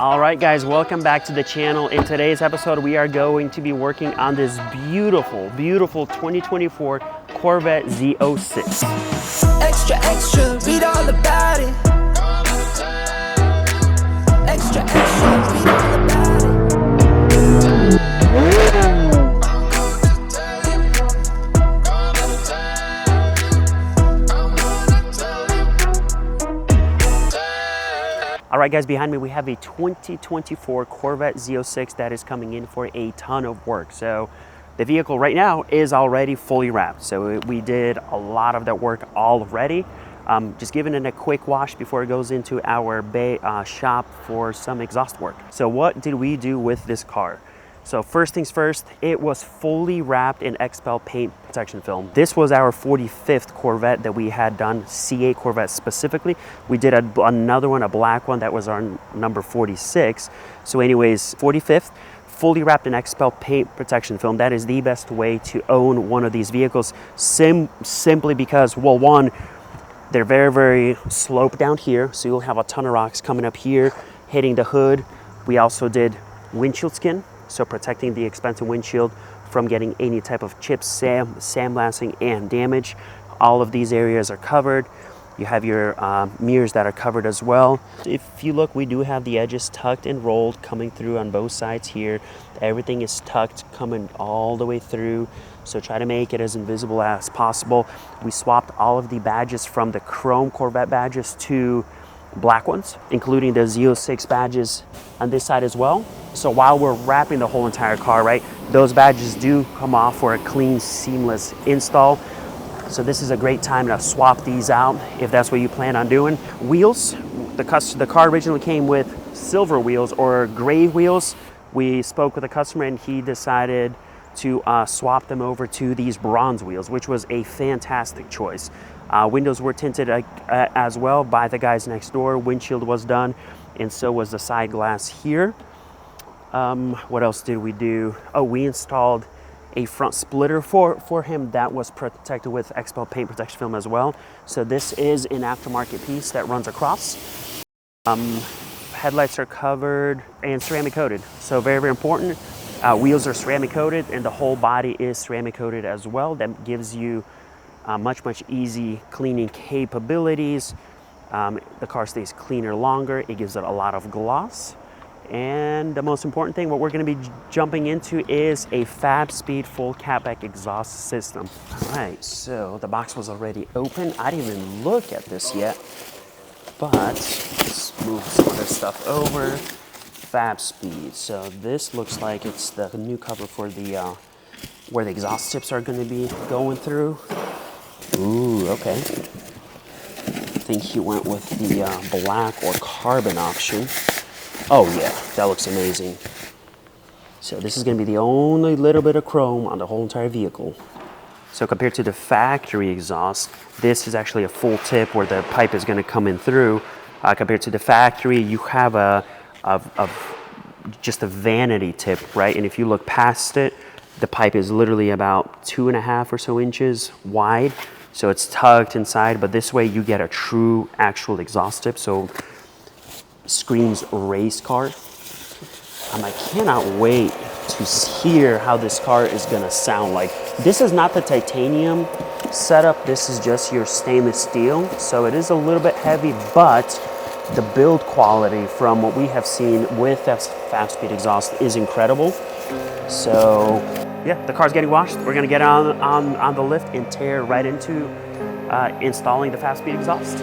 All right, guys, welcome back to the channel. In today's episode, we are going to be working on this beautiful 2024 Corvette Z06. Extra, extra, read all about it. Extra, extra, read all about it. All right, guys, behind me we have a 2024 Corvette Z06 that is coming in for a ton of work. So the vehicle right now is already fully wrapped. So we did a lot of that work already. Just giving it a quick wash before it goes into our bay shop for some exhaust work. So what did we do with this car? So first things first, it was fully wrapped in XPEL paint protection film. This was our 45th Corvette that we had done, C8 Corvette specifically. We did another one, a black one, that was our number 46. So anyways, 45th, fully wrapped in XPEL paint protection film. That is the best way to own one of these vehicles, simply because, well, one, they're very sloped down here. So you'll have a ton of rocks coming up here, hitting the hood. We also did windshield skin. So protecting the expensive windshield from getting any type of chips, sandblasting, and damage. All of these areas are covered. You have your mirrors that are covered as well. If you look, we do have the edges tucked and rolled coming through on both sides here. Everything is tucked coming all the way through. So try to make it as invisible as possible. We swapped all of the badges from the chrome Corvette badges to black ones, including the Z06 badges on this side as well. So while we're wrapping the whole entire car, right, those badges do come off for a clean, seamless install. So this is a great time to swap these out if that's what you plan on doing. Wheels, the car originally came with silver wheels or gray wheels. We spoke with a customer and he decided to swap them over to these bronze wheels, which was a fantastic choice. Windows were tinted as well by the guys next door. Windshield was done, and so was the side glass here. What else did we do? Oh, we installed a front splitter for him that was protected with XPEL paint protection film as well. So this is an aftermarket piece that runs across. Headlights are covered and ceramic coated, so very important. Wheels are ceramic coated and the whole body is ceramic coated as well. That gives you much easy cleaning capabilities. The car stays cleaner longer. It gives it a lot of gloss. And the most important thing, what we're going to be jumping into is a Fabspeed full catback exhaust system. All right, so the box was already open. I didn't even look at this yet, but let's move some of this stuff over. Fabspeed. So this looks like it's the new cover for the where the exhaust tips are going to be going through. Ooh, okay. I think he went with the black or carbon option. Oh yeah, that looks amazing. So this is going to be the only little bit of chrome on the whole entire vehicle. So compared to the factory exhaust, this is actually a full tip where the pipe is going to come in through. Compared to the factory, you have just a vanity tip, right? And if you look past it, the pipe is literally about 2.5 or so inches wide. So it's tucked inside, but this way you get a true actual exhaust tip. So screams race car. I cannot wait to hear how this car is gonna sound like. This is not the titanium setup. This is just your stainless steel. So it is a little bit heavy, but the build quality from what we have seen with that Fabspeed exhaust is incredible. So yeah, the car's getting washed. We're gonna get on the lift and tear right into installing the Fabspeed exhaust.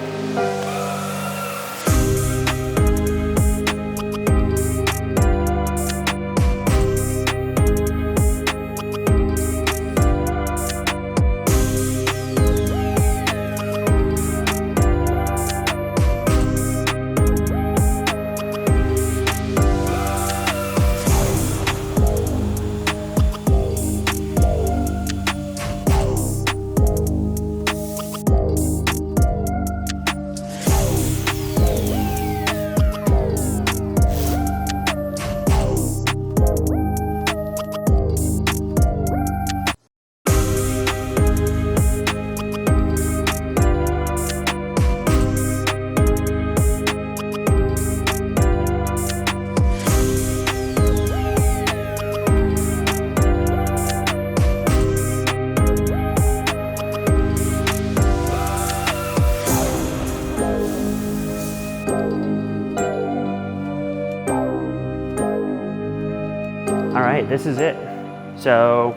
right, this is it. So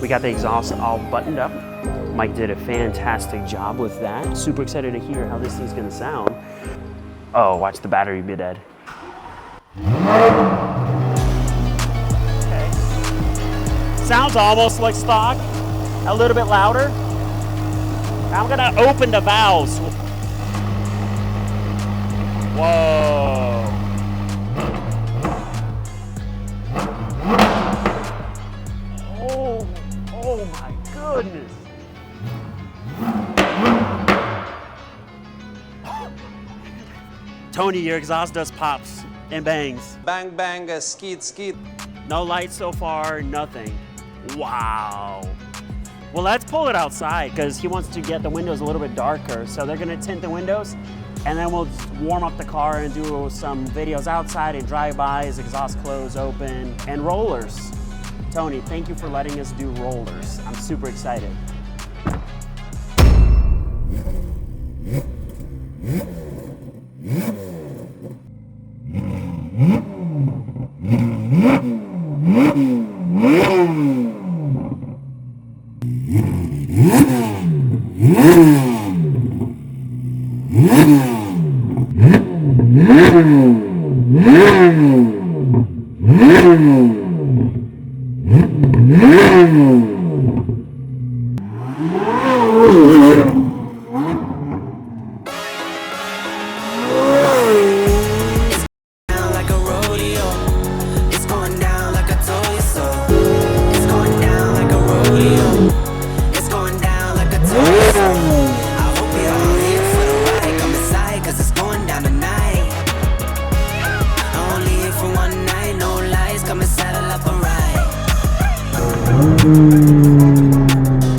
we got the exhaust all buttoned up. Mike did a fantastic job with that. Super excited to hear how this thing's gonna sound. Oh, watch the battery be dead. Okay. Sounds almost like stock, a little bit louder. I'm gonna open the valves. Whoa. Oh my goodness. Tony, your exhaust does pops and bangs. Bang, bang, skeet, skeet. No lights so far, nothing. Wow. Well, let's pull it outside because he wants to get the windows a little bit darker. So they're gonna tint the windows and then we'll warm up the car and do some videos outside and drive-bys, exhaust close, open, and rollers. Tony, thank you for letting us do rollers. I'm super excited.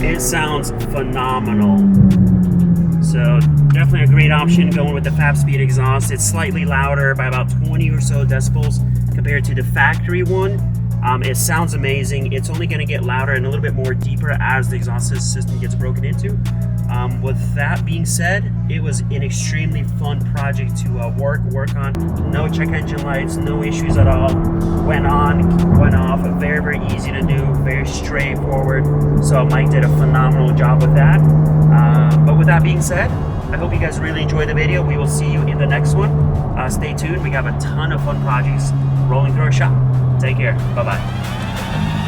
It sounds phenomenal. So definitely a great option going with the Fabspeed exhaust. It's slightly louder by about 20 or so decibels compared to the factory one. It sounds amazing. It's only going to get louder and a little bit more deeper as the exhaust system gets broken into. With that being said, it was an extremely fun project to work on. No check engine lights, no issues at all. Went on, went off. Very, very easy to do, very straightforward. So Mike did a phenomenal job with that. But with that being said, I hope you guys really enjoyed the video. We will see you in the next one. Stay tuned. We have a ton of fun projects rolling through our shop. Take care. Bye-bye.